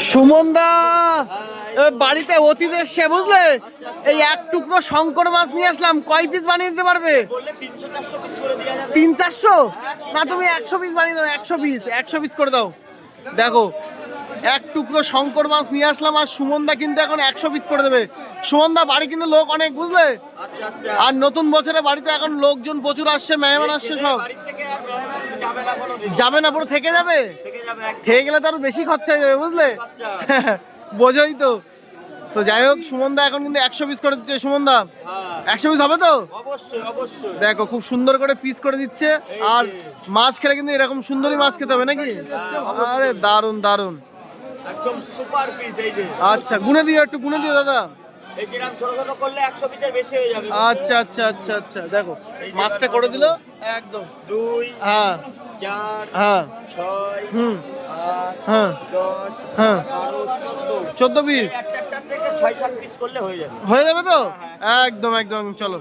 সুমনদা বাড়িতে অতিথি এসছে বুঝলে, এই এক টুকরো শঙ্কর মাছ নিয়ে আসলাম, কয় পিস বানিয়ে দিতে পারবে? 300-400? না তুমি 100 পিস বানিয়ে দাও, 100 পিস করে দাও। দেখো এক টুকরো শঙ্কর মাছ নিয়ে আসলাম, আর সুমনদা কিন্তু এখন 100 পিস করে দেবে। সুমনদা বাড়ি কিন্তু লোক অনেক বুঝলে, আর নতুন বছরে বাড়িতে এখন লোকজন প্রচুর আসছে, মেহমান আসছে, সব যাবে না, পুরো থেকে যাবে। থেকে গেলে তো আরো বেশি খরচা হয়ে যাবে বুঝলে, বোঝোই তো। তো যাই হোক, সুমনদা এখন কিন্তু 100 পিস করে দিচ্ছে। সুমনদা 100 পিস হবে তো? দেখো খুব সুন্দর করে পিস করে দিচ্ছে, আর মাছ খেলে কিন্তু এরকম সুন্দরই মাছ খেতে হবে নাকি? আরে দারুন দারুন, একদম সুপার পিস। এই যে আচ্ছা গুনে দিও, একটু গুনে দিও দাদা। এই যে ছোট ছোট করলে 100 পিসের বেশি হয়ে যাবে। আচ্ছা আচ্ছা আচ্ছা আচ্ছা, দেখো মাছটা করে দিল একদম। 2 হ্যাঁ 4 হ্যাঁ 6 8 হ্যাঁ 10 হ্যাঁ 12 14 পিস একটা থেকে 6-7 পিস করলে হয়ে যাবে। হয়ে যাবে তো? একদম একদম, চলো।